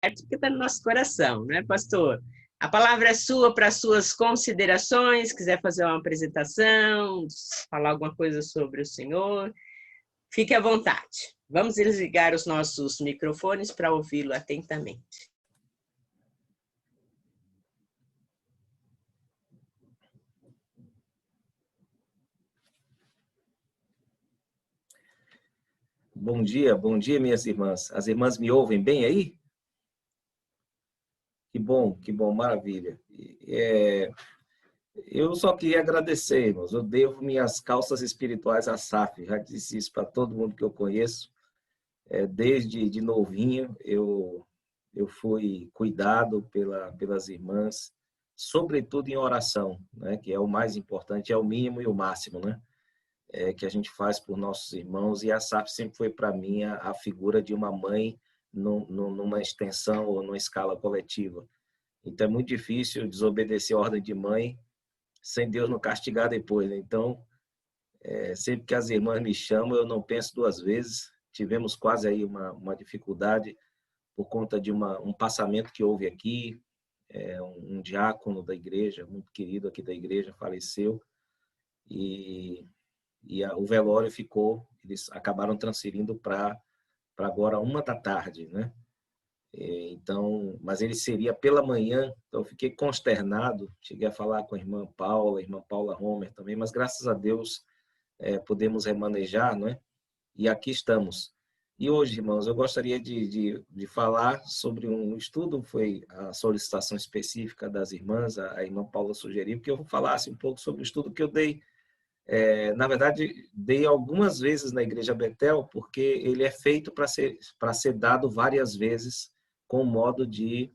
que está no nosso coração, né, pastor? A palavra é sua para suas considerações, quiser fazer uma apresentação, falar alguma coisa sobre o Senhor, fique à vontade. Vamos desligar os nossos microfones para ouvi-lo atentamente. Bom dia, minhas irmãs. As irmãs me ouvem bem aí? Que bom, maravilha. Eu só queria agradecer, irmãos. Eu devo minhas calças espirituais à SAF. Já disse isso para todo mundo que eu conheço. Desde de novinho, eu fui cuidado pelas irmãs, sobretudo em oração, né? Que é o mais importante, é o mínimo e o máximo, né? Que a gente faz por nossos irmãos, e a SAF sempre foi para mim a figura de uma mãe numa extensão ou numa escala coletiva. Então é muito difícil desobedecer a ordem de mãe sem Deus não castigar depois, né? Então, sempre que as irmãs me chamam, eu não penso duas vezes. Tivemos quase aí uma dificuldade por conta de um passamento que houve aqui. Um diácono da igreja, muito querido aqui da igreja, faleceu, e o velório ficou, eles acabaram transferindo para agora 1 da tarde, né? Então, mas ele seria pela manhã, então eu fiquei consternado, cheguei a falar com a irmã Paula Homer também, mas graças a Deus podemos remanejar, não é? E aqui estamos. E hoje, irmãos, eu gostaria de falar sobre um estudo, foi a solicitação específica das irmãs, a irmã Paula sugeriu que eu falasse um pouco sobre o estudo que eu dei. Na verdade, dei algumas vezes na Igreja Betel, porque ele é feito para ser dado várias vezes, com o modo de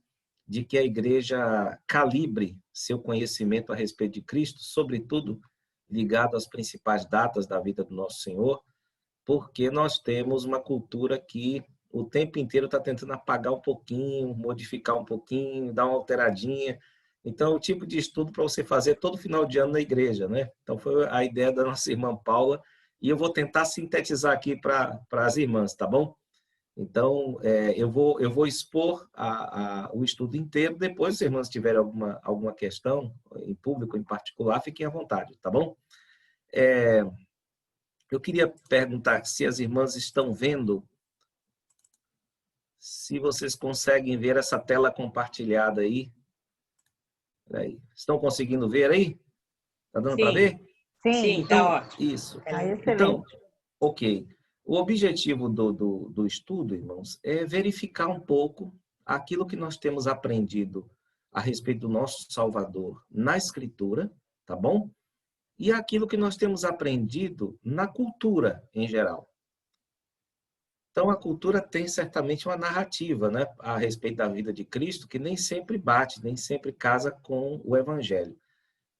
que a igreja calibre seu conhecimento a respeito de Cristo, sobretudo ligado às principais datas da vida do nosso Senhor, porque nós temos uma cultura que o tempo inteiro está tentando apagar um pouquinho, modificar um pouquinho, dar uma alteradinha. Então, é o tipo de estudo para você fazer todo final de ano na igreja, né? Então, foi a ideia da nossa irmã Paula, e eu vou tentar sintetizar aqui para as irmãs, tá bom? Então, eu vou expor o estudo inteiro. Depois, se as irmãs tiverem alguma questão, em público, em particular, fiquem à vontade, tá bom? Eu queria perguntar se as irmãs estão vendo, se vocês conseguem ver essa tela compartilhada aí. Aí. Estão conseguindo ver aí? Está dando para ver? Sim, então, tá ótimo. Isso. Então, ok. O objetivo do estudo, irmãos, é verificar um pouco aquilo que nós temos aprendido a respeito do nosso Salvador na Escritura, tá bom? E aquilo que nós temos aprendido na cultura em geral. Então, a cultura tem certamente uma narrativa, né, a respeito da vida de Cristo, que nem sempre bate, nem sempre casa com o Evangelho.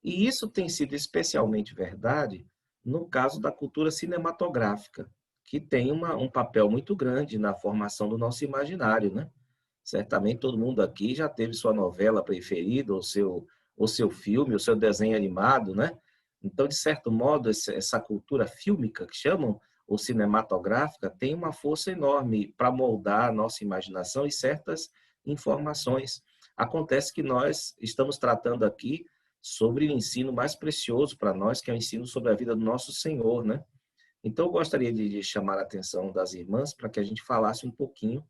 E isso tem sido especialmente verdade no caso da cultura cinematográfica, que tem um papel muito grande na formação do nosso imaginário, né? Certamente todo mundo aqui já teve sua novela preferida, ou seu filme, ou seu desenho animado, né? Então, de certo modo, essa cultura fílmica, que chamam, ou cinematográfica, tem uma força enorme para moldar a nossa imaginação e certas informações. Acontece que nós estamos tratando aqui sobre o ensino mais precioso para nós, que é o ensino sobre a vida do nosso Senhor, né? Então, eu gostaria de chamar a atenção das irmãs para que a gente falasse um pouquinho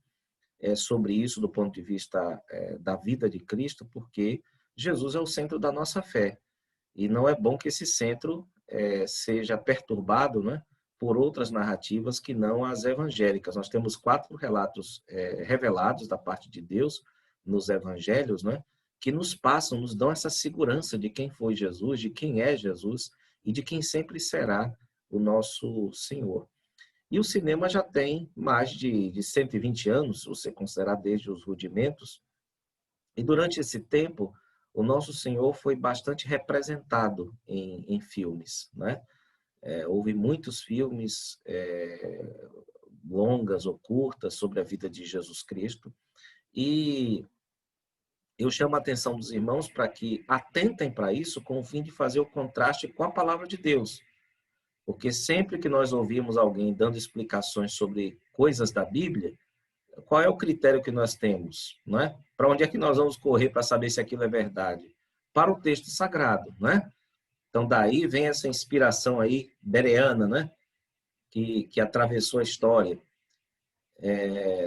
sobre isso do ponto de vista da vida de Cristo, porque Jesus é o centro da nossa fé. E não é bom que esse centro seja perturbado, né, por outras narrativas que não as evangélicas. Nós temos 4 relatos revelados da parte de Deus nos evangelhos, né, que nos dão essa segurança de quem foi Jesus, de quem é Jesus e de quem sempre será o nosso Senhor. E o cinema já tem mais de 120 anos, se você considerar desde os rudimentos, e durante esse tempo, o nosso Senhor foi bastante representado em filmes, né? Houve muitos filmes, longas ou curtas, sobre a vida de Jesus Cristo, e eu chamo a atenção dos irmãos para que atentem para isso com o fim de fazer o contraste com a palavra de Deus. Porque sempre que nós ouvimos alguém dando explicações sobre coisas da Bíblia, qual é o critério que nós temos, não é? Para onde é que nós vamos correr para saber se aquilo é verdade? Para o texto sagrado, não é? Então, daí vem essa inspiração aí bereana, né? Que atravessou a história.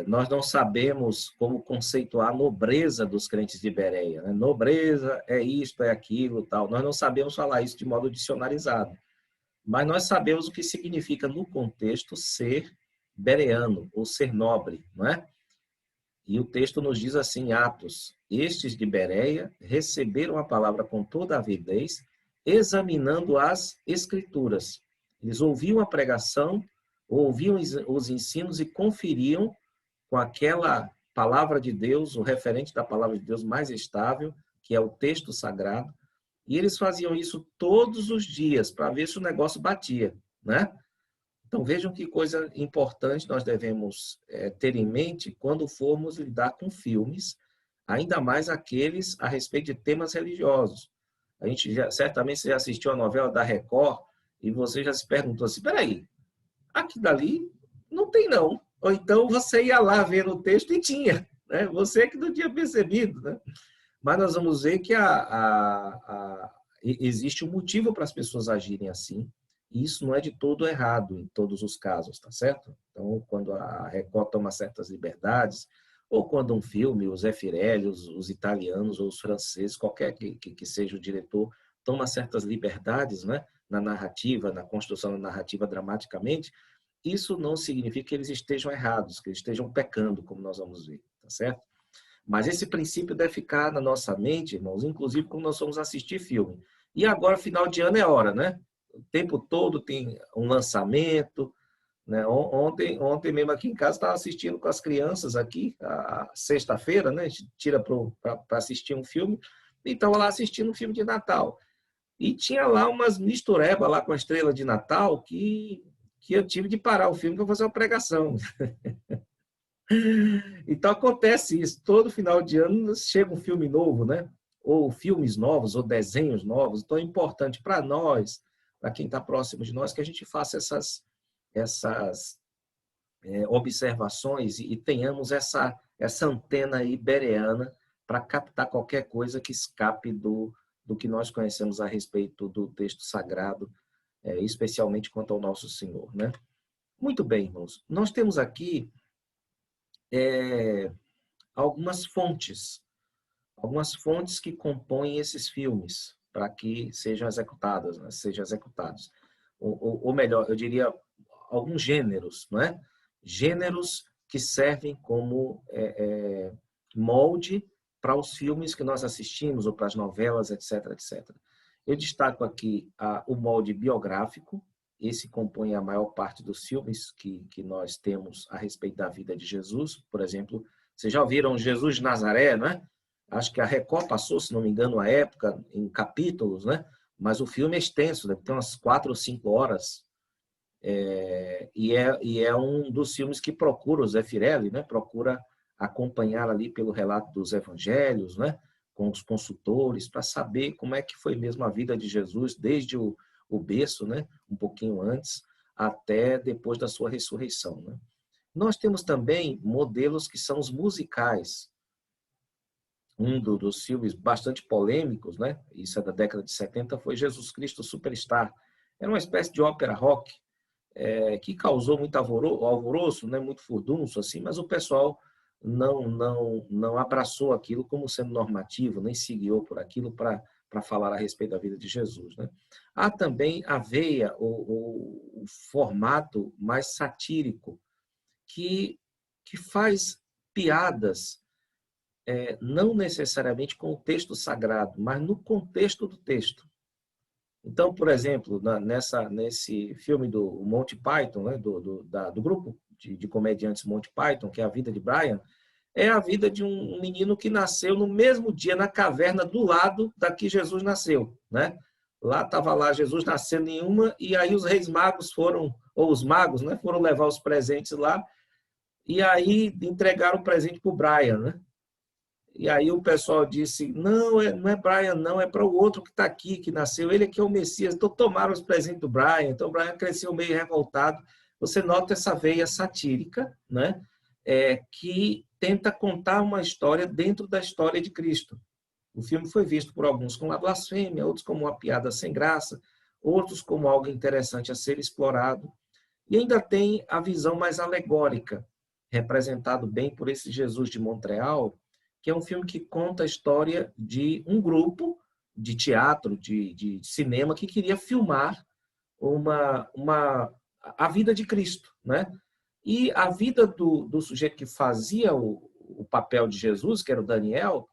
Nós não sabemos como conceituar a nobreza dos crentes de Bereia, né? Nobreza é isto, é aquilo, tal. Nós não sabemos falar isso de modo dicionarizado, mas nós sabemos o que significa, no contexto, ser bereano, ou ser nobre, não é? E o texto nos diz assim, Atos, estes de Bereia receberam a palavra com toda a avidez, examinando as escrituras. Eles ouviam a pregação, ouviam os ensinos e conferiam com aquela palavra de Deus, o referente da palavra de Deus mais estável, que é o texto sagrado, e eles faziam isso todos os dias para ver se o negócio batia, né? Então vejam que coisa importante nós devemos ter em mente quando formos lidar com filmes, ainda mais aqueles a respeito de temas religiosos. A gente certamente você já assistiu a novela da Record e você já se perguntou assim, peraí, aqui dali não tem não. Ou então você ia lá ver no texto e tinha, né? Você que não tinha percebido, né? Mas nós vamos ver que existe um motivo para as pessoas agirem assim, e isso não é de todo errado em todos os casos, tá certo? Então, quando a Record toma certas liberdades, ou quando um filme, o Zé Firelli, os italianos ou os franceses, qualquer que seja o diretor, toma certas liberdades, né, na narrativa, na construção da narrativa dramaticamente, isso não significa que eles estejam errados, que eles estejam pecando, como nós vamos ver, tá certo? Mas esse princípio deve ficar na nossa mente, irmãos, inclusive quando nós vamos assistir filme. E agora, final de ano é hora, né? O tempo todo tem um lançamento, né? Ontem mesmo aqui em casa, estava assistindo com as crianças aqui, a sexta-feira, né? A gente tira para assistir um filme, e estava lá assistindo um filme de Natal. E tinha lá umas misturebas lá com a estrela de Natal que eu tive de parar o filme para fazer uma pregação. Então acontece isso, todo final de ano chega um filme novo, né? Ou filmes novos, ou desenhos novos. Então é importante para nós, para quem está próximo de nós, que a gente faça essas observações e tenhamos essa antena aí bereana para captar qualquer coisa que escape do que nós conhecemos a respeito do texto sagrado, especialmente quanto ao nosso Senhor, né? Muito bem, irmãos. Nós temos aqui algumas fontes que compõem esses filmes para que sejam executadas, né? Sejam executados. Ou melhor, eu diria alguns gêneros, não é? Gêneros que servem como molde para os filmes que nós assistimos ou para as novelas, etc, etc. Eu destaco aqui o molde biográfico. Esse compõe a maior parte dos filmes que nós temos a respeito da vida de Jesus. Por exemplo, vocês já ouviram Jesus de Nazaré, né? Acho que a Record passou, se não me engano, a época, em capítulos, né? Mas o filme é extenso, deve ter umas 4 ou 5 horas. E é um dos filmes que procura, o Zé Firelli, né? Procura acompanhar ali pelo relato dos evangelhos, né? Com os consultores, para saber como é que foi mesmo a vida de Jesus, desde o berço, né? Um pouquinho antes, até depois da sua ressurreição, né? Nós temos também modelos que são os musicais. Um dos filmes bastante polêmicos, né? Isso é da década de 70, foi Jesus Cristo Superstar. Era uma espécie de ópera rock que causou muito alvoroço, né? Muito furdunço, assim, mas o pessoal não abraçou aquilo como sendo normativo, nem se guiou por aquilo para falar a respeito da vida de Jesus, né? Há também a veia, o formato mais satírico, que faz piadas, não necessariamente com o texto sagrado, mas no contexto do texto. Então, por exemplo, nesse filme do Monty Python, né, do grupo de comediantes Monty Python, que é A Vida de Brian, é a vida de um menino que nasceu no mesmo dia na caverna do lado da que Jesus nasceu, né? Lá estava lá Jesus nascendo em uma, e aí os reis magos ou os magos, né, foram levar os presentes lá, e aí entregaram o presente para o Brian, né? E aí o pessoal disse, não é Brian, não, é para o outro que está aqui, que nasceu, ele aqui é o Messias. Então tomaram os presentes do Brian, então o Brian cresceu meio revoltado. Você nota essa veia satírica, né? que tenta contar uma história dentro da história de Cristo. O filme foi visto por alguns como uma blasfêmia, outros como uma piada sem graça, outros como algo interessante a ser explorado. E ainda tem a visão mais alegórica, representado bem por esse Jesus de Montreal, que é um filme que conta a história de um grupo de teatro, de cinema, que queria filmar a vida de Cristo, né? E a vida do sujeito que fazia o papel de Jesus, que era o Daniel,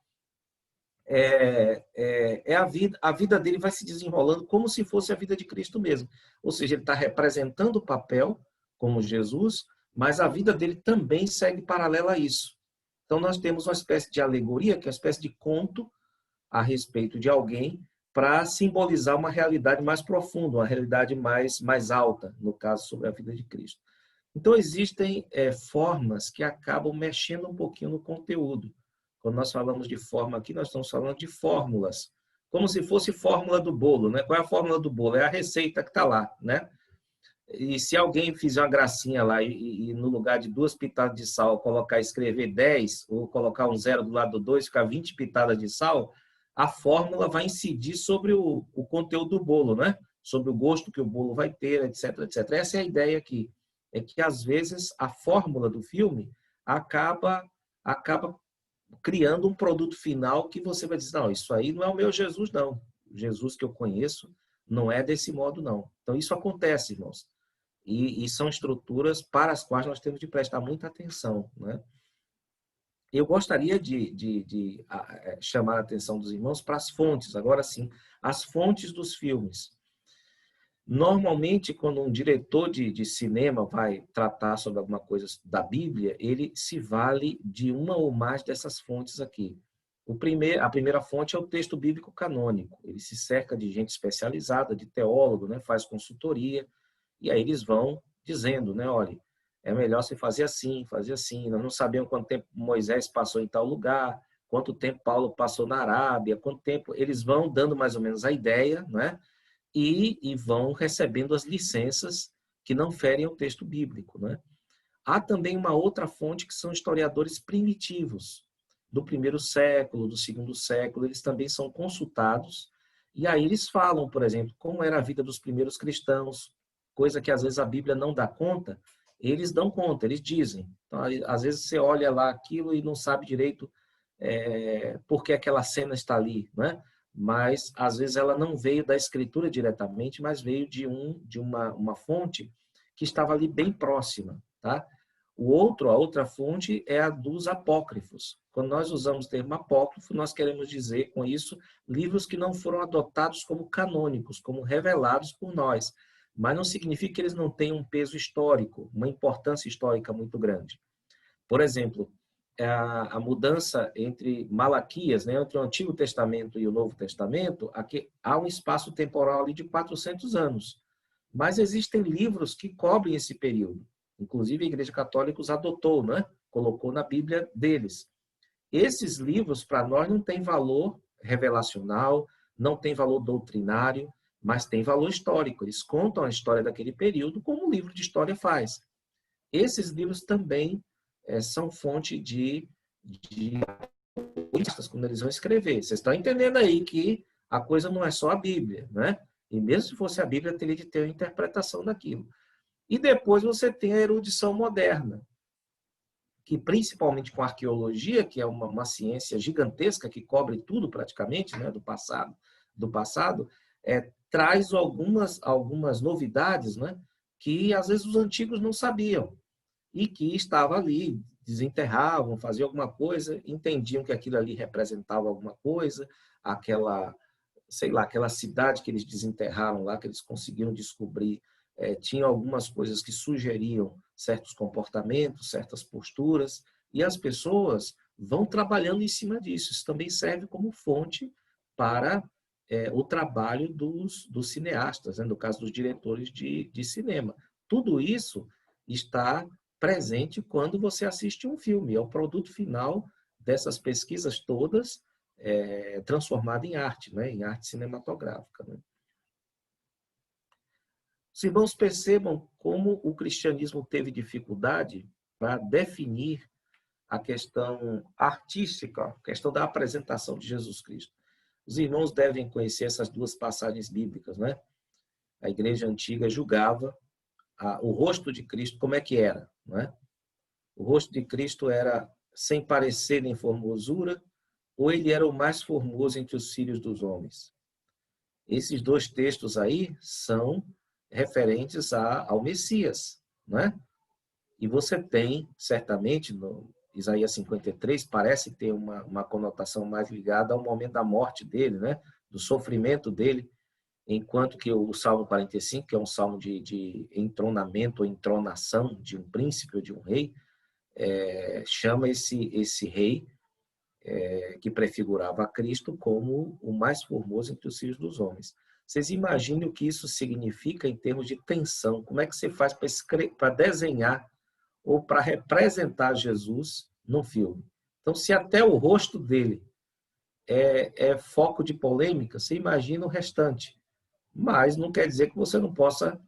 a vida dele vai se desenrolando como se fosse a vida de Cristo mesmo. Ou seja, ele está representando o papel como Jesus, mas a vida dele também segue paralela a isso. Então, nós temos uma espécie de alegoria, que é uma espécie de conto a respeito de alguém para simbolizar uma realidade mais profunda, uma realidade mais alta, no caso, sobre a vida de Cristo. Então, existem formas que acabam mexendo um pouquinho no conteúdo. Quando nós falamos de forma aqui, nós estamos falando de fórmulas, como se fosse fórmula do bolo, né? Qual é a fórmula do bolo? É a receita que está lá, né? E se alguém fizer uma gracinha lá e no lugar de 2 pitadas de sal colocar, escrever 10, ou colocar um 0 do lado do 2, ficar 20 pitadas de sal, a fórmula vai incidir sobre o conteúdo do bolo, né? Sobre o gosto que o bolo vai ter, etc, etc. Essa é a ideia aqui. É que, às vezes, a fórmula do filme acaba criando um produto final que você vai dizer, não, isso aí não é o meu Jesus, não. O Jesus que eu conheço não é desse modo, não. Então, isso acontece, irmãos. E são estruturas para as quais nós temos de prestar muita atenção, né? Eu gostaria de chamar a atenção dos irmãos para as fontes, agora sim, as fontes dos filmes. Normalmente, quando um diretor de cinema vai tratar sobre alguma coisa da Bíblia, ele se vale de uma ou mais dessas fontes aqui. A primeira fonte é o texto bíblico canônico. Ele se cerca de gente especializada, de teólogo, né? Faz consultoria, e aí eles vão dizendo, né? Olha, é melhor você fazer assim, fazer assim. Nós não sabemos quanto tempo Moisés passou em tal lugar, quanto tempo Paulo passou na Arábia, quanto tempo... Eles vão dando mais ou menos a ideia, né? E vão recebendo as licenças que não ferem o texto bíblico, né? Há também uma outra fonte que são historiadores primitivos, do primeiro século, do segundo século, eles também são consultados, e aí eles falam, por exemplo, como era a vida dos primeiros cristãos, coisa que às vezes a Bíblia não dá conta, eles dão conta, eles dizem. Então, às vezes você olha lá aquilo e não sabe direito por que aquela cena está ali, né? Mas às vezes ela não veio da escritura diretamente, mas veio de uma fonte que estava ali bem próxima, tá? A outra fonte é a dos apócrifos. Quando nós usamos o termo apócrifo, nós queremos dizer com isso livros que não foram adotados como canônicos, como revelados por nós, mas não significa que eles não tenham um peso histórico, uma importância histórica muito grande. Por exemplo, a mudança entre Malaquias, né, entre o Antigo Testamento e o Novo Testamento, aqui há um espaço temporal ali de 400 anos. Mas existem livros que cobrem esse período. Inclusive, a Igreja Católica os adotou, né? Colocou na Bíblia deles. Esses livros, para nós, não têm valor revelacional, não tem valor doutrinário, mas tem valor histórico. Eles contam a história daquele período como um livro de história faz. Esses livros também são fonte de quando eles vão escrever. Vocês estão entendendo aí que a coisa não é só a Bíblia, né? E mesmo se fosse a Bíblia, teria de ter uma interpretação daquilo. E depois você tem a erudição moderna, que principalmente com a arqueologia, que é uma ciência gigantesca que cobre tudo praticamente, né, do passado, traz algumas novidades, né, que às vezes os antigos não sabiam e que estava ali, desenterravam, faziam alguma coisa, entendiam que aquilo ali representava alguma coisa, aquela cidade que eles desenterraram lá, que eles conseguiram descobrir, tinha algumas coisas que sugeriam certos comportamentos, certas posturas, e as pessoas vão trabalhando em cima disso. Isso também serve como fonte para o trabalho dos cineastas, né? No caso dos diretores de cinema. Tudo isso está presente quando você assiste um filme, é o produto final dessas pesquisas todas, transformado em arte, né? Em arte cinematográfica. Né? Os irmãos percebam como o cristianismo teve dificuldade para definir a questão artística, a questão da apresentação de Jesus Cristo. Os irmãos devem conhecer essas duas passagens bíblicas, né? A igreja antiga julgava o rosto de Cristo como é que era, não é? O rosto de Cristo era sem parecer nem formosura, ou ele era o mais formoso entre os filhos dos homens. Esses dois textos aí são referentes ao Messias, não é? E você tem, certamente, no Isaías 53, parece ter uma conotação mais ligada ao momento da morte dele, né? Do sofrimento dele, enquanto que o Salmo 45, que é um salmo de entronamento ou entronação de um príncipe ou de um rei, chama esse rei, que prefigurava a Cristo, como o mais formoso entre os filhos dos homens. Vocês imaginem o que isso significa em termos de tensão. Como é que você faz para desenhar ou para representar Jesus no filme? Então, se até o rosto dele é foco de polêmica, você imagina o restante. Mas não quer dizer que você não possa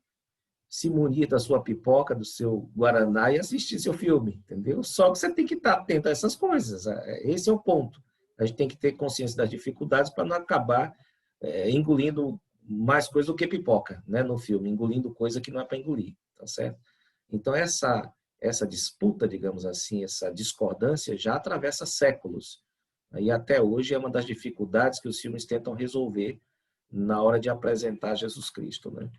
se munir da sua pipoca, do seu guaraná e assistir seu filme, entendeu? Só que você tem que estar atento a essas coisas. Esse é o ponto. A gente tem que ter consciência das dificuldades para não acabar engolindo mais coisa do que pipoca, né, no filme, engolindo coisa que não é para engolir, tá certo? Então essa disputa, digamos assim, essa discordância já atravessa séculos. E até hoje é uma das dificuldades que os filmes tentam resolver na hora de apresentar Jesus Cristo, né?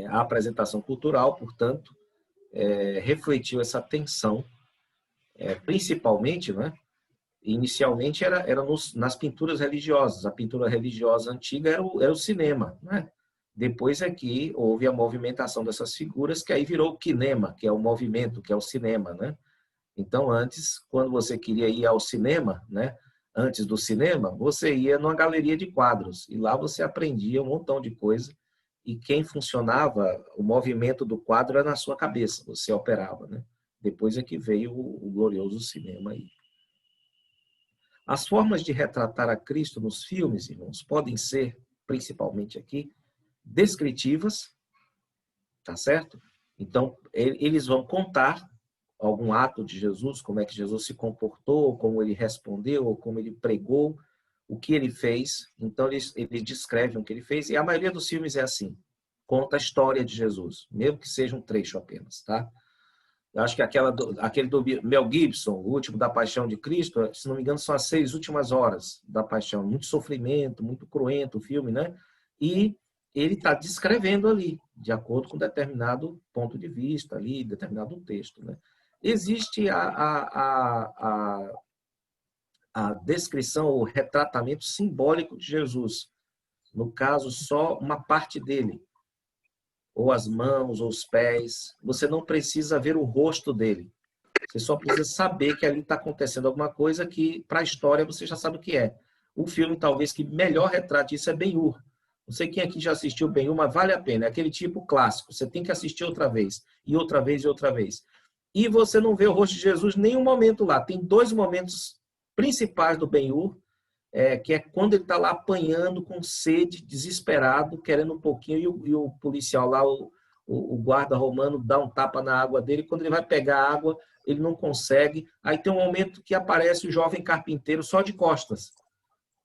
A apresentação cultural, portanto, refletiu essa tensão, principalmente, né? Inicialmente era nas pinturas religiosas. A pintura religiosa antiga era o cinema, né? Depois é que houve a movimentação dessas figuras, que aí virou o kinema, que é o movimento, que é o cinema, né? Então, antes, quando você queria ir ao cinema, né? Antes do cinema, você ia numa galeria de quadros, e lá você aprendia um montão de coisa, e quem funcionava, o movimento do quadro era na sua cabeça, você operava, né? Depois é que veio o glorioso cinema aí. As formas de retratar a Cristo nos filmes, irmãos, podem ser, principalmente aqui, descritivas, tá certo? Então, eles vão contar algum ato de Jesus, como é que Jesus se comportou, como ele respondeu, como ele pregou, o que ele fez. Então, eles descrevem o que ele fez, e a maioria dos filmes é assim, conta a história de Jesus, mesmo que seja um trecho apenas, tá? Eu acho que aquele do Mel Gibson, o último da Paixão de Cristo, se não me engano, são as 6 últimas horas da Paixão. Muito sofrimento, muito cruento o filme, né? E ele está descrevendo ali, de acordo com determinado ponto de vista ali, determinado texto, né? Existe a descrição, o retratamento simbólico de Jesus. No caso, só uma parte dele, ou as mãos, ou os pés. Você não precisa ver o rosto dele. Você só precisa saber que ali está acontecendo alguma coisa que, para a história, você já sabe o que é. O filme, talvez, que melhor retrate isso é Ben-Hur. Não sei quem aqui já assistiu Ben-Hur, mas vale a pena. É aquele tipo clássico. Você tem que assistir outra vez, e outra vez, e outra vez. E você não vê o rosto de Jesus em nenhum momento lá. Tem 2 momentos principais do Ben-Hur, que é quando ele está lá apanhando com sede, desesperado, querendo um pouquinho, e o policial lá, o guarda romano, dá um tapa na água dele. Quando ele vai pegar a água, ele não consegue. Aí tem um momento que aparece o jovem carpinteiro só de costas.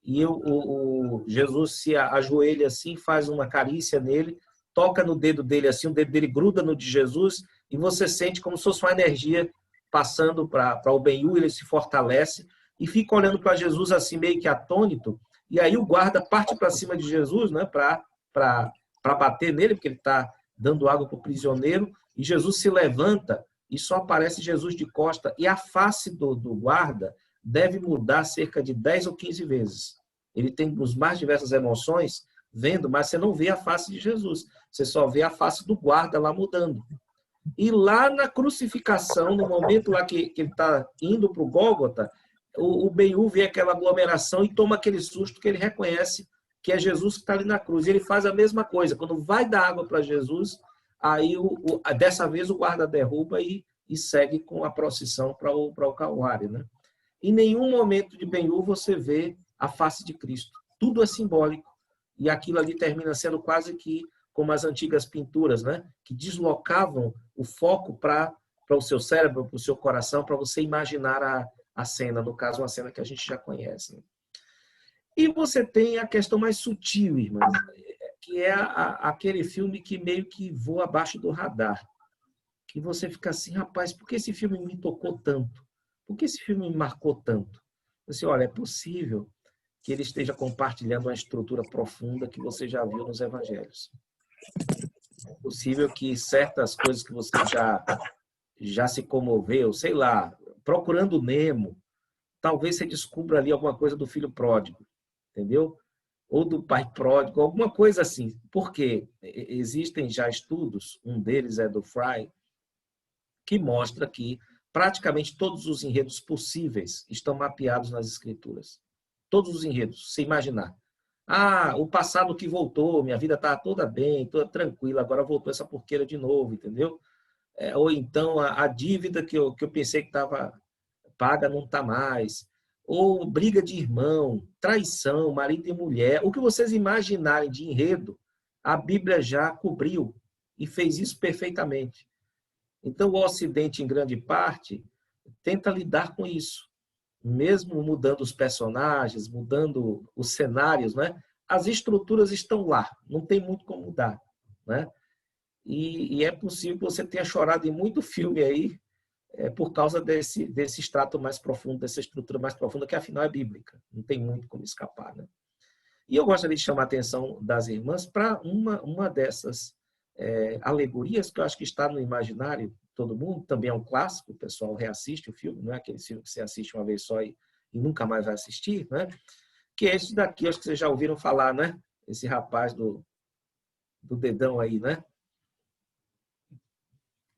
E o Jesus se ajoelha assim, faz uma carícia nele, toca no dedo dele assim, o dedo dele gruda no de Jesus, e você sente como se fosse uma energia passando para o Ben-Hur, ele se fortalece, e fica olhando para Jesus assim, meio que atônito, e aí o guarda parte para cima de Jesus, né, para bater nele, porque ele está dando água para o prisioneiro, e Jesus se levanta, e só aparece Jesus de costa, e a face do guarda deve mudar cerca de 10 ou 15 vezes. Ele tem as mais diversas emoções, vendo, mas você não vê a face de Jesus, você só vê a face do guarda lá mudando. E lá na crucificação, no momento lá que ele está indo para o Gólgota, o Ben-Hur vê aquela aglomeração e toma aquele susto que ele reconhece que é Jesus que está ali na cruz. E ele faz a mesma coisa. Quando vai dar água para Jesus, aí dessa vez o guarda derruba e segue com a procissão para o Calvário, né? Em nenhum momento de Ben-Hur você vê a face de Cristo. Tudo é simbólico. E aquilo ali termina sendo quase que como as antigas pinturas, né? Que deslocavam o foco para para o seu cérebro, para o seu coração, para você imaginar a cena, no caso, uma cena que a gente já conhece. Né? E você tem a questão mais sutil, irmã, que é aquele filme que meio que voa abaixo do radar. Que você fica assim, rapaz, por que esse filme me tocou tanto? Por que esse filme me marcou tanto? Você, olha, é possível que ele esteja compartilhando uma estrutura profunda que você já viu nos evangelhos. É possível que certas coisas que você já se comoveu, sei lá, procurando Nemo, talvez você descubra ali alguma coisa do filho pródigo, entendeu? Ou do pai pródigo, alguma coisa assim. Porque existem já estudos, um deles é do Fry, que mostra que praticamente todos os enredos possíveis estão mapeados nas escrituras. Todos os enredos, se imaginar. Ah, o passado que voltou, minha vida estava toda bem, toda tranquila, agora voltou essa porqueira de novo, entendeu? Ou então a dívida que eu pensei que estava paga não está mais. Ou briga de irmão, traição, marido e mulher. O que vocês imaginarem de enredo, a Bíblia já cobriu e fez isso perfeitamente. Então, o Ocidente, em grande parte, tenta lidar com isso. Mesmo mudando os personagens, mudando os cenários, né? As estruturas estão lá, não tem muito como mudar. Né? E é possível que você tenha chorado em muito filme aí por causa desse extrato mais profundo, dessa estrutura mais profunda, que afinal é bíblica. Não tem muito como escapar. Né? E eu gostaria de chamar a atenção das irmãs para uma dessas alegorias que eu acho que está no imaginário de todo mundo, também é um clássico, o pessoal reassiste o filme, não é aquele filme que você assiste uma vez só e nunca mais vai assistir, né? Que é esse daqui, acho que vocês já ouviram falar, né? Esse rapaz do dedão aí, né?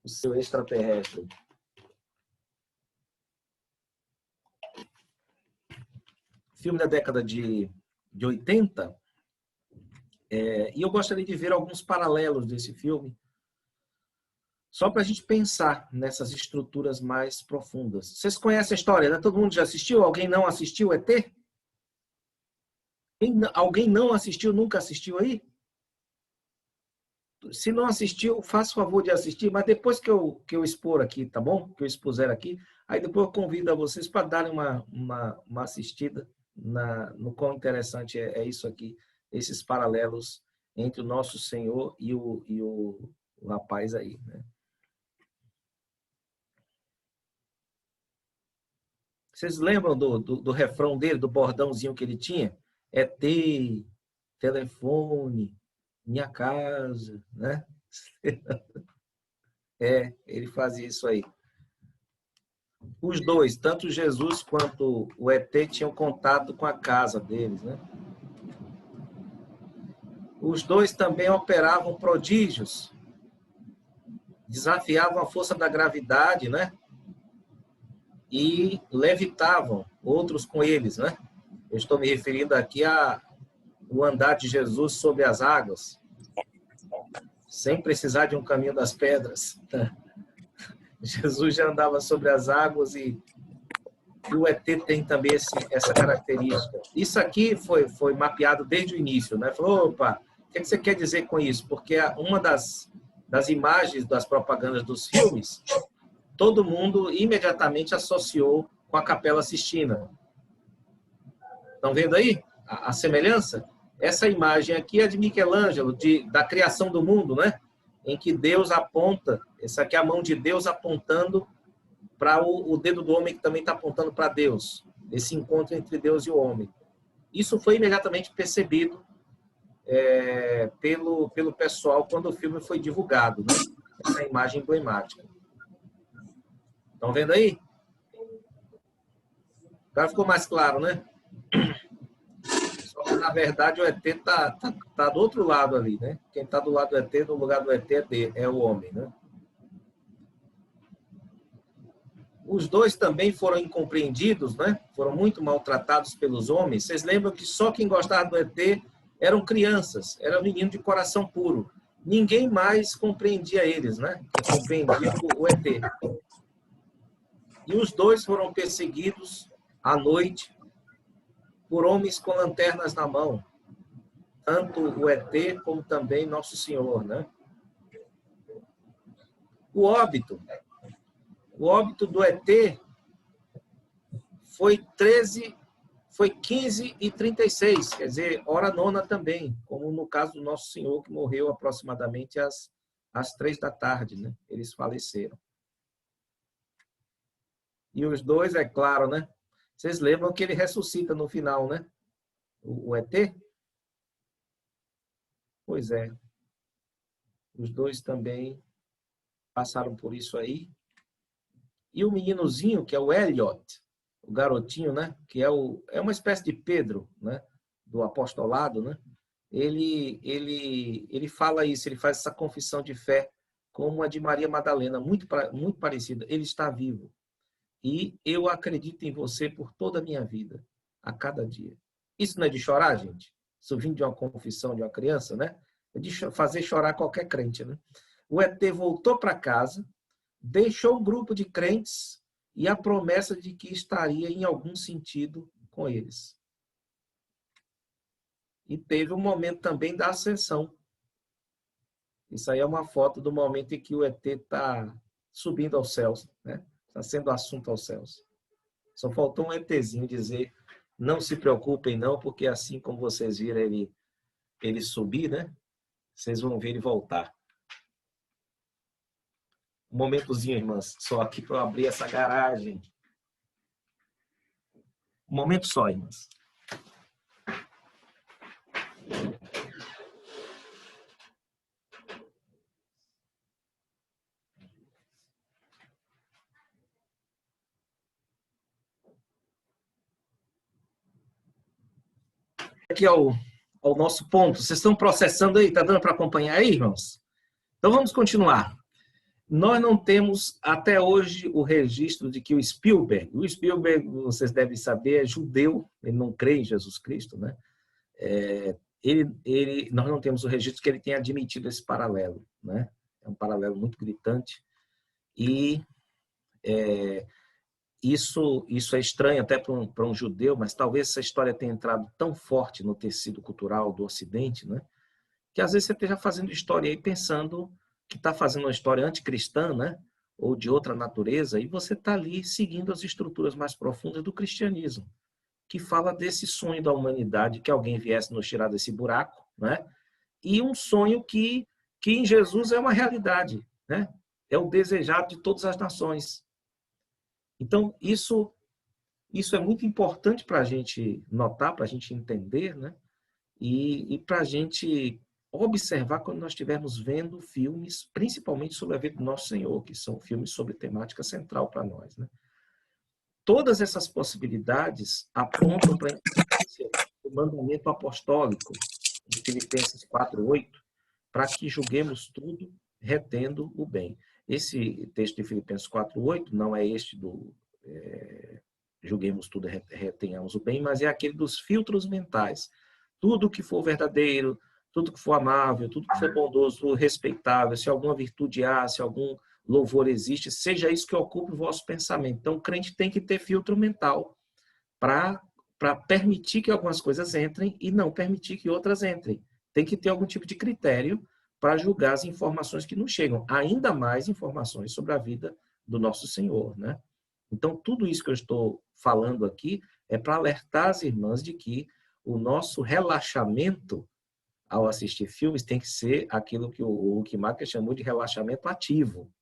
O seu extraterrestre. Filme da década de 80, e eu gostaria de ver alguns paralelos desse filme, só para a gente pensar nessas estruturas mais profundas. Vocês conhecem a história, né? Todo mundo já assistiu? Alguém não assistiu ET? Alguém não assistiu, nunca assistiu aí? Se não assistiu, faça o favor de assistir, mas depois que eu expor aqui, tá bom? Que eu expuser aqui, aí depois eu convido a vocês para darem uma assistida no quão interessante é isso aqui, esses paralelos entre o nosso Senhor e o rapaz aí, né? Vocês lembram do refrão dele, do bordãozinho que ele tinha? ET, telefone, minha casa, né? Ele fazia isso aí. Os dois, tanto Jesus quanto o ET, tinham contato com a casa deles, né? Os dois também operavam prodígios, desafiavam a força da gravidade, né? E levitavam outros com eles, né? Eu estou me referindo aqui ao andar de Jesus sobre as águas, sem precisar de um caminho das pedras. Jesus já andava sobre as águas e o ET tem também essa característica. Isso aqui foi mapeado desde o início, né? Falou, opa, o que você quer dizer com isso? Porque uma das imagens das propagandas dos filmes, todo mundo imediatamente associou com a Capela Sistina. Estão vendo aí a semelhança? Essa imagem aqui é de Michelangelo, da criação do mundo, né? Em que Deus aponta, essa aqui é a mão de Deus apontando para o dedo do homem que também está apontando para Deus. Esse encontro entre Deus e o homem. Isso foi imediatamente percebido pelo pessoal quando o filme foi divulgado, né? Essa imagem emblemática. Estão vendo aí? Agora ficou mais claro, né? Só que, na verdade, o ET tá do outro lado ali, né? Quem está do lado do ET, no lugar do ET, é o homem, né? Os dois também foram incompreendidos, né? Foram muito maltratados pelos homens. Vocês lembram que só quem gostava do ET eram crianças, eram meninos de coração puro. Ninguém mais compreendia eles, né? Que compreendia o ET. E os dois foram perseguidos à noite por homens com lanternas na mão. Tanto o ET como também Nosso Senhor, né? O óbito O óbito do ET foi 15h36, quer dizer, hora nona também, como no caso do Nosso Senhor, que morreu aproximadamente às 3 da tarde, né? Eles faleceram. E os dois, é claro, né? Vocês lembram que ele ressuscita no final, né? O ET? Pois é. Os dois também passaram por isso aí. E o meninozinho, que é o Elliot, o garotinho, né? Que é uma espécie de Pedro, né? Do apostolado, né? Ele fala isso, ele faz essa confissão de fé como a de Maria Madalena, muito parecida. Ele está vivo. E eu acredito em você por toda a minha vida, a cada dia. Isso não é de chorar, gente? Isso vindo de uma confissão de uma criança, né? É de fazer chorar qualquer crente, né? O ET voltou para casa, deixou um grupo de crentes e a promessa de que estaria em algum sentido com eles. E teve um momento também da ascensão. Isso aí é uma foto do momento em que o ET está subindo aos céus, né? Está sendo assunto aos céus. Só faltou um ETzinho dizer, não se preocupem não, porque assim como vocês viram ele subir, né? Vocês vão ver ele voltar. Um momentozinho, irmãs, só aqui para eu abrir essa garagem. Um momento só, irmãs. Aqui ao nosso ponto. Vocês estão processando aí? Está dando para acompanhar aí, irmãos? Então vamos continuar. Nós não temos até hoje o registro de que o Spielberg, vocês devem saber, é judeu, ele não crê em Jesus Cristo, né? Nós não temos o registro que ele tenha admitido esse paralelo, né? É um paralelo muito gritante e isso é estranho até para um judeu, mas talvez essa história tenha entrado tão forte no tecido cultural do Ocidente, né? Que às vezes você esteja fazendo história aí pensando que está fazendo uma história anticristã, né? Ou de outra natureza, e você está ali seguindo as estruturas mais profundas do cristianismo, que fala desse sonho da humanidade, que alguém viesse nos tirar desse buraco, né? E um sonho que em Jesus é uma realidade, né? É o desejado de todas as nações. Então, isso é muito importante para a gente notar, para a gente entender, né? E para a gente observar quando nós estivermos vendo filmes, principalmente sobre a vida do Nosso Senhor, que são filmes sobre temática central para nós, né? Todas essas possibilidades apontam para a importância do mandamento apostólico de Filipenses 4:8, para que julguemos tudo retendo o bem. Esse texto de Filipenses 4:8 não é este do julguemos tudo retenhamos o bem, mas é aquele dos filtros mentais. Tudo que for verdadeiro, tudo que for amável, tudo que for bondoso, respeitável, se alguma virtude há, se algum louvor existe, seja isso que ocupe o vosso pensamento. Então, o crente tem que ter filtro mental para permitir que algumas coisas entrem e não permitir que outras entrem. Tem que ter algum tipo de critério para julgar as informações que nos chegam, ainda mais informações sobre a vida do nosso Senhor, né? Então, tudo isso que eu estou falando aqui é para alertar as irmãs de que o nosso relaxamento ao assistir filmes tem que ser aquilo que o Huckmacher chamou de relaxamento ativo.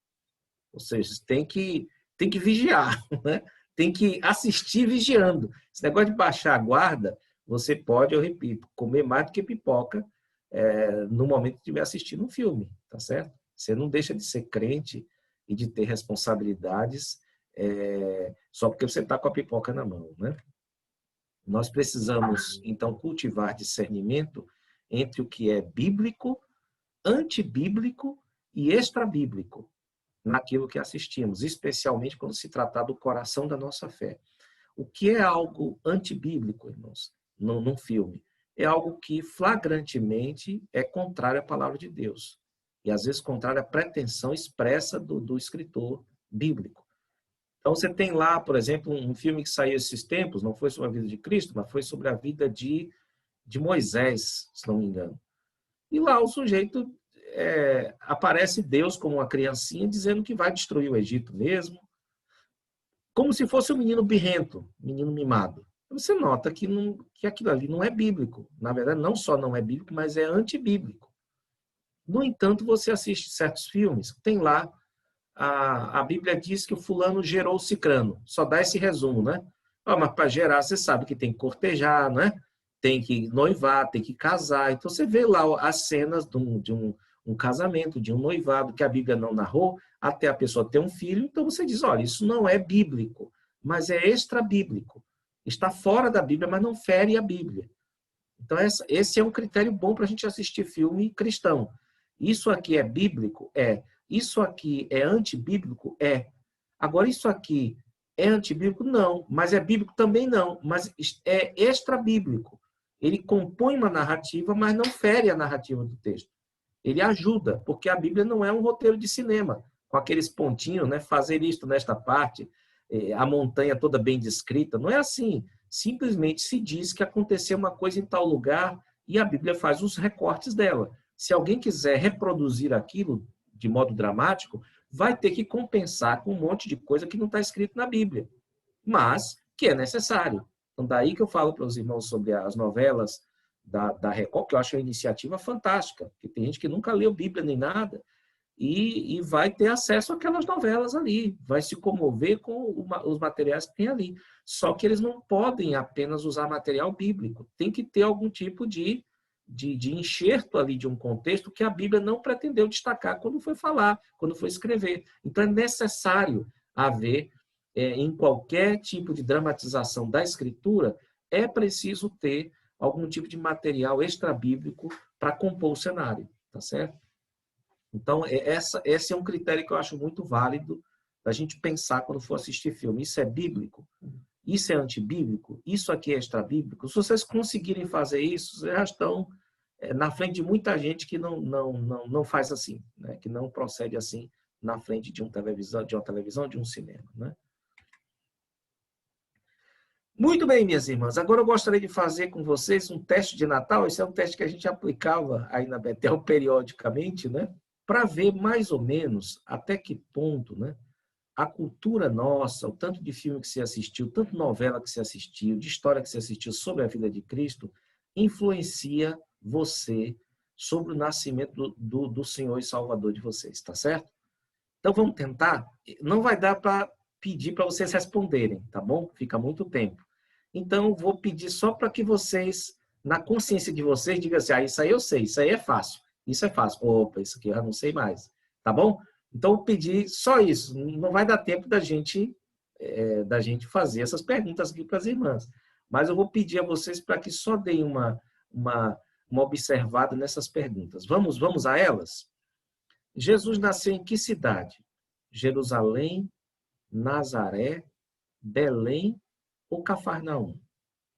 Ou seja, tem que vigiar, né? Tem que assistir vigiando. Esse negócio de baixar a guarda, você pode, eu repito, comer mais do que pipoca no momento que estiver assistindo um filme, tá certo? Você não deixa de ser crente e de ter responsabilidades só porque você está com a pipoca na mão, né? Nós precisamos, então, cultivar discernimento entre o que é bíblico, antibíblico e extrabíblico naquilo que assistimos, especialmente quando se tratar do coração da nossa fé. O que é algo antibíblico, irmãos, num filme? É algo que flagrantemente é contrário à palavra de Deus. E, às vezes, contrário à pretensão expressa do escritor bíblico. Então, você tem lá, por exemplo, um filme que saiu esses tempos, não foi sobre a vida de Cristo, mas foi sobre a vida de Moisés, se não me engano. E lá o sujeito aparece Deus como uma criancinha dizendo que vai destruir o Egito mesmo, como se fosse um menino birrento, menino mimado. Você nota que aquilo ali não é bíblico. Na verdade, não só não é bíblico, mas é antibíblico. No entanto, você assiste certos filmes, tem lá, a Bíblia diz que o fulano gerou o cicrano. Só dá esse resumo, né? Mas para gerar, você sabe que tem que cortejar, né? Tem que noivar, tem que casar. Então, você vê lá as cenas de um casamento, de um noivado, que a Bíblia não narrou, até a pessoa ter um filho. Então, você diz, olha, isso não é bíblico, mas é extra-bíblico. Está fora da Bíblia, mas não fere a Bíblia. Então, esse é um critério bom para a gente assistir filme cristão. Isso aqui é bíblico? É. Isso aqui é antibíblico? É. Agora, isso aqui é antibíblico? Não. Mas é bíblico? Também não. Mas é extra-bíblico. Ele compõe uma narrativa, mas não fere a narrativa do texto. Ele ajuda, porque a Bíblia não é um roteiro de cinema, com aqueles pontinhos, né? Fazer isto nesta parte, a montanha toda bem descrita. Não é assim. Simplesmente se diz que aconteceu uma coisa em tal lugar e a Bíblia faz os recortes dela. Se alguém quiser reproduzir aquilo de modo dramático, vai ter que compensar com um monte de coisa que não está escrito na Bíblia, mas que é necessário. Então, daí que eu falo para os irmãos sobre as novelas da Record, que eu acho uma iniciativa fantástica, porque tem gente que nunca leu Bíblia nem nada, e vai ter acesso àquelas novelas ali, vai se comover com os materiais que tem ali. Só que eles não podem apenas usar material bíblico, tem que ter algum tipo de enxerto ali de um contexto que a Bíblia não pretendeu destacar quando foi falar, quando foi escrever. Então é necessário haver, em qualquer tipo de dramatização da Escritura, é preciso ter algum tipo de material extra-bíblico para compor o cenário, tá certo? Então, esse é um critério que eu acho muito válido da gente pensar quando for assistir filme. Isso é bíblico? Isso é antibíblico? Isso aqui é extra-bíblico? Se vocês conseguirem fazer isso, vocês já estão na frente de muita gente que não faz assim, né? Que não procede assim na frente de uma televisão, de um cinema, né? Muito bem, minhas irmãs. Agora eu gostaria de fazer com vocês um teste de Natal. Esse é um teste que a gente aplicava aí na Betel periodicamente, né? Para ver mais ou menos até que ponto, né, a cultura nossa, o tanto de filme que se assistiu, tanto novela que se assistiu, de história que se assistiu sobre a vida de Cristo, influencia você sobre o nascimento do Senhor e Salvador de vocês, tá certo? Então vamos tentar. Não vai dar para pedir para vocês responderem, tá bom? Fica muito tempo. Então vou pedir só para que vocês, na consciência de vocês, digam assim, isso aí eu sei, isso aí é fácil. Isso é fácil. Opa, isso aqui eu já não sei mais. Tá bom? Então, eu pedi só isso. Não vai dar tempo da gente fazer essas perguntas aqui para as irmãs. Mas eu vou pedir a vocês para que só deem uma observada nessas perguntas. Vamos a elas? Jesus nasceu em que cidade? Jerusalém, Nazaré, Belém ou Cafarnaum?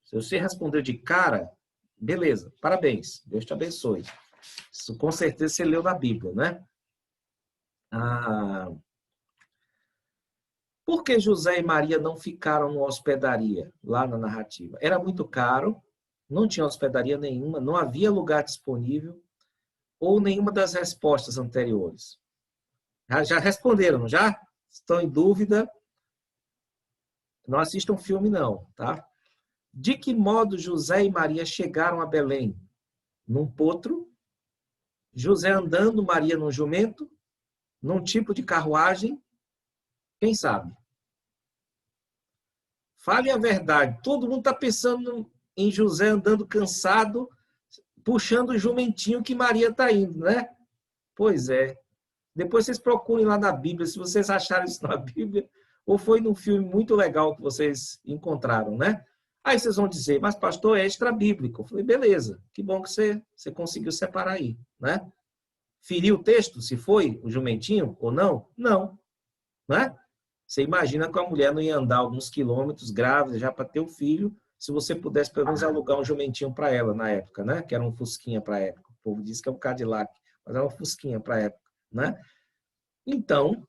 Se você respondeu de cara, beleza, parabéns. Deus te abençoe. Isso com certeza você leu na Bíblia, né? Por que José e Maria não ficaram numa hospedaria, lá na narrativa? Era muito caro, não tinha hospedaria nenhuma, não havia lugar disponível, ou nenhuma das respostas anteriores? Já responderam, já? Estão em dúvida? Não assistam filme, não, tá? De que modo José e Maria chegaram a Belém? Num potro? José andando, Maria num jumento? Num tipo de carruagem? Quem sabe? Fale a verdade. Todo mundo está pensando em José andando cansado, puxando o jumentinho que Maria está indo, né? Pois é. Depois vocês procurem lá na Bíblia, se vocês acharam isso na Bíblia, ou foi num filme muito legal que vocês encontraram, né? Aí vocês vão dizer, mas pastor, é extra-bíblico. Eu falei, beleza, que bom que você conseguiu separar aí, né? Feriu o texto, se foi o jumentinho ou não? Não, né? Você imagina que a mulher não ia andar alguns quilômetros grávida já para ter o filho, se você pudesse pelo menos alugar um jumentinho para ela na época, né? Que era um fusquinha para a época. O povo diz que é um Cadillac, mas é uma fusquinha para a época, né? Então,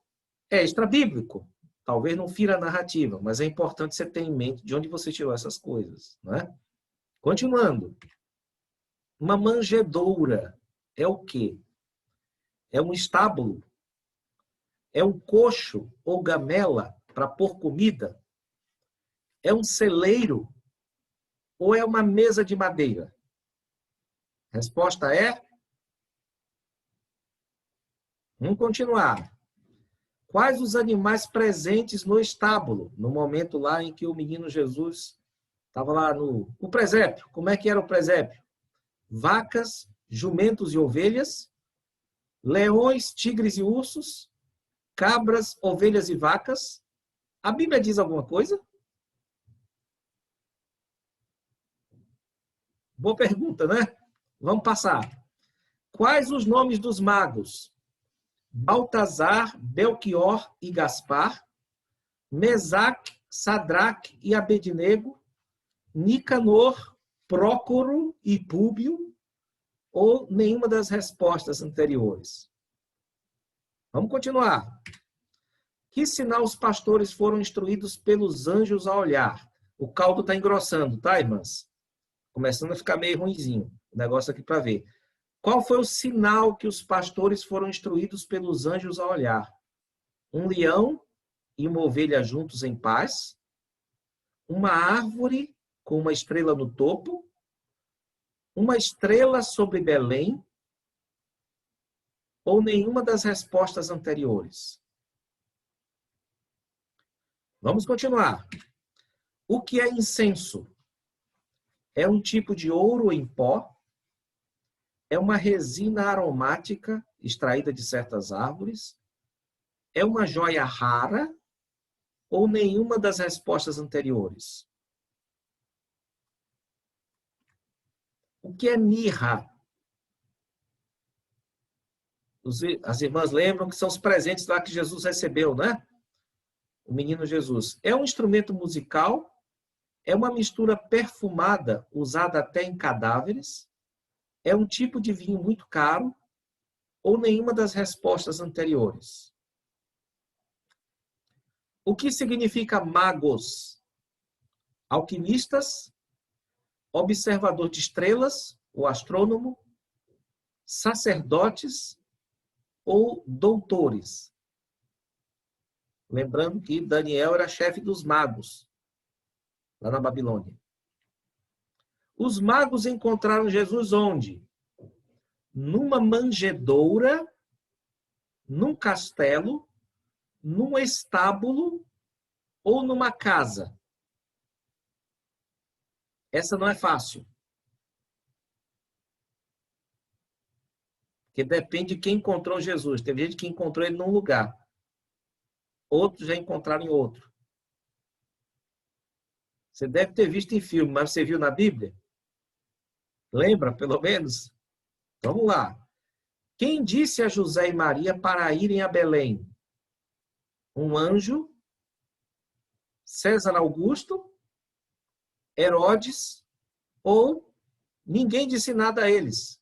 é extra-bíblico. Talvez não fira a narrativa, mas é importante você ter em mente de onde você tirou essas coisas, né? Continuando. Uma manjedoura é o quê? É um estábulo? É um coxo ou gamela para pôr comida? É um celeiro ou é uma mesa de madeira? Resposta é... Vamos continuar. Quais os animais presentes no estábulo, no momento lá em que o menino Jesus estava lá no presépio? Como é que era o presépio? Vacas, jumentos e ovelhas, leões, tigres e ursos, cabras, ovelhas e vacas. A Bíblia diz alguma coisa? Boa pergunta, né? Vamos passar. Quais os nomes dos magos? Baltazar, Belchior e Gaspar, Mesaque, Sadraque e Abednego, Nicanor, Prócoro e Púbio, ou nenhuma das respostas anteriores? Vamos continuar. Que sinal os pastores foram instruídos pelos anjos a olhar? O caldo está engrossando, tá, irmãs? Começando a ficar meio ruinzinho o negócio aqui para ver. Qual foi o sinal que os pastores foram instruídos pelos anjos a olhar? Um leão e uma ovelha juntos em paz? Uma árvore com uma estrela no topo? Uma estrela sobre Belém? Ou nenhuma das respostas anteriores? Vamos continuar. O que é incenso? É um tipo de ouro em pó? É uma resina aromática extraída de certas árvores? É uma joia rara? Ou nenhuma das respostas anteriores? O que é mirra? As irmãs lembram que são os presentes lá que Jesus recebeu, né? O menino Jesus. É um instrumento musical? É uma mistura perfumada usada até em cadáveres? É um tipo de vinho muito caro? Ou nenhuma das respostas anteriores? O que significa magos? Alquimistas? Observador de estrelas, o astrônomo? Sacerdotes ou doutores? Lembrando que Daniel era chefe dos magos, lá na Babilônia. Os magos encontraram Jesus onde? Numa manjedoura, num castelo, num estábulo ou numa casa? Essa não é fácil. Porque depende de quem encontrou Jesus. Teve gente que encontrou ele num lugar. Outros já encontraram em outro. Você deve ter visto em filme, mas você viu na Bíblia? Lembra, pelo menos? Vamos lá. Quem disse a José e Maria para irem a Belém? Um anjo? César Augusto? Herodes? Ou ninguém disse nada a eles?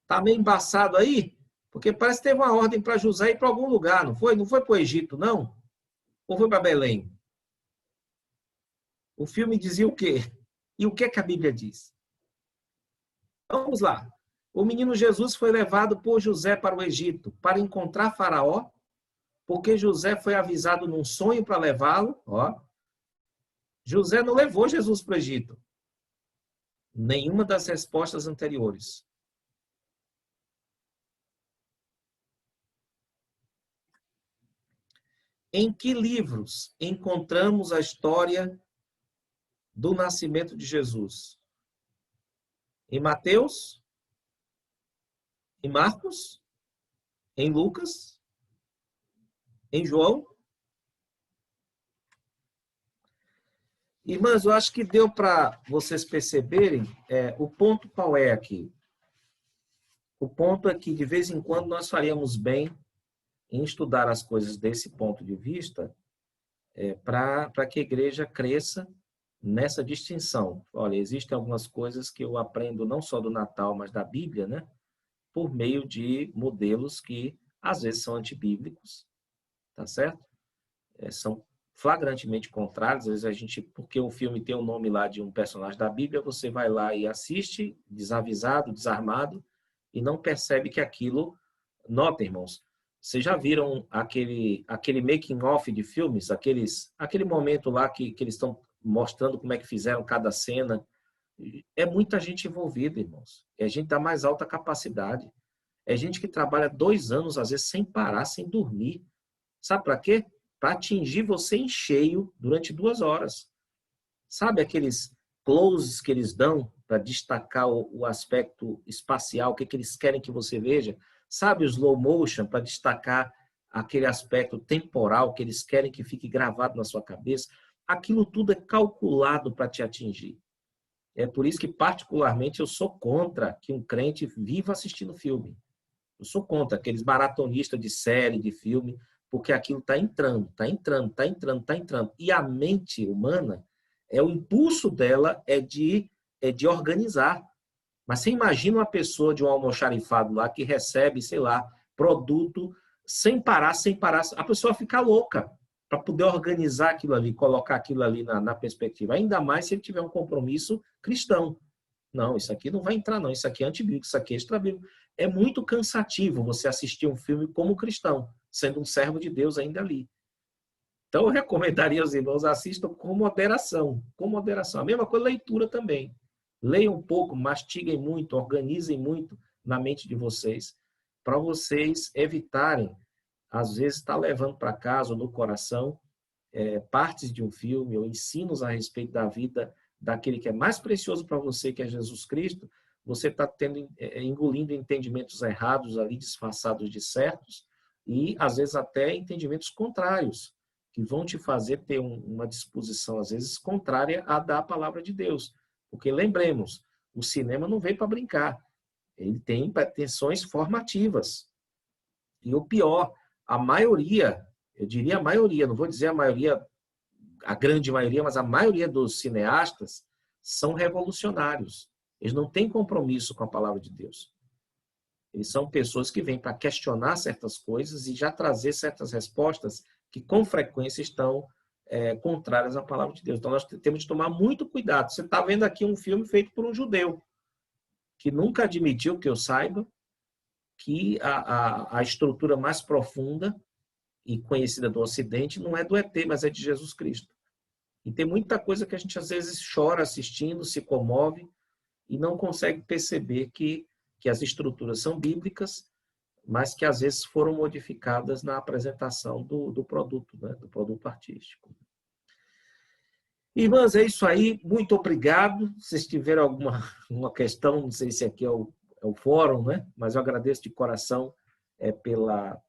Tá meio embaçado aí? Porque parece que teve uma ordem para José ir para algum lugar, não foi? Não foi para o Egito, não? Ou foi para Belém? O filme dizia o quê? E o que é que a Bíblia diz? Vamos lá. O menino Jesus foi levado por José para o Egito para encontrar Faraó, porque José foi avisado num sonho para levá-lo. Ó, José não levou Jesus para o Egito. Nenhuma das respostas anteriores. Em que livros encontramos a história do nascimento de Jesus? Em Mateus? Em Marcos? Em Lucas? Em João? Irmãs, eu acho que deu para vocês perceberem o ponto qual é aqui. O ponto é que, de vez em quando, nós faríamos bem em estudar as coisas desse ponto de vista para que a igreja cresça nessa distinção. Olha, existem algumas coisas que eu aprendo não só do Natal, mas da Bíblia, né? Por meio de modelos que, às vezes, são antibíblicos, tá certo? São flagrantemente contrários. Às vezes porque o filme tem o nome lá de um personagem da Bíblia, você vai lá e assiste, desavisado, desarmado, e não percebe que aquilo... Notem, irmãos, Vocês já viram aquele making of de filmes? Aquele momento lá que eles estão mostrando como é que fizeram cada cena. É muita gente envolvida, irmãos. É gente da mais alta capacidade. É gente que trabalha 2 anos, às vezes, sem parar, sem dormir. Sabe para quê? Para atingir você em cheio durante 2 horas. Sabe aqueles closes que eles dão para destacar o aspecto espacial, o que eles querem que você veja? Sabe o slow motion para destacar aquele aspecto temporal que eles querem que fique gravado na sua cabeça? Aquilo tudo é calculado para te atingir. É por isso que, particularmente, eu sou contra que um crente viva assistindo filme. Eu sou contra aqueles maratonistas de série, de filme, porque aquilo está entrando, está entrando, está entrando, está entrando. E a mente humana, o impulso dela é de organizar. Mas você imagina uma pessoa de um almoxarifado lá que recebe, sei lá, produto sem parar, sem parar. A pessoa fica louca para poder organizar aquilo ali, colocar aquilo ali na perspectiva. Ainda mais se ele tiver um compromisso cristão. Não, isso aqui não vai entrar, não. Isso aqui é antibíblico, isso aqui é extrabíblico. É muito cansativo você assistir um filme como cristão, sendo um servo de Deus ainda ali. Então, eu recomendaria aos irmãos, assistam com moderação. Com moderação. A mesma coisa, leitura também. Leiam um pouco, mastiguem muito, organizem muito na mente de vocês, para vocês evitarem, às vezes, estar levando para casa ou no coração partes de um filme ou ensinos a respeito da vida daquele que é mais precioso para você, que é Jesus Cristo. Você está engolindo entendimentos errados ali, disfarçados de certos, e, às vezes, até entendimentos contrários, que vão te fazer ter uma disposição, às vezes, contrária à da palavra de Deus. Porque, lembremos, o cinema não veio para brincar. Ele tem pretensões formativas. E o pior, a maioria, eu diria a maioria, não vou dizer a maioria, a grande maioria, mas a maioria dos cineastas são revolucionários. Eles não têm compromisso com a palavra de Deus. Eles são pessoas que vêm para questionar certas coisas e já trazer certas respostas que, com frequência, estão contrárias à palavra de Deus. Então, nós temos de tomar muito cuidado. Você está vendo aqui um filme feito por um judeu, que nunca admitiu, que eu saiba, que a estrutura mais profunda e conhecida do Ocidente não é do ET, mas é de Jesus Cristo. E tem muita coisa que a gente, às vezes, chora assistindo, se comove e não consegue perceber que as estruturas são bíblicas, mas que, às vezes, foram modificadas na apresentação do produto, né? Do produto artístico. Irmãs, é isso aí. Muito obrigado. Se vocês tiverem alguma questão, não sei se aqui é o fórum, né? Mas eu agradeço de coração pela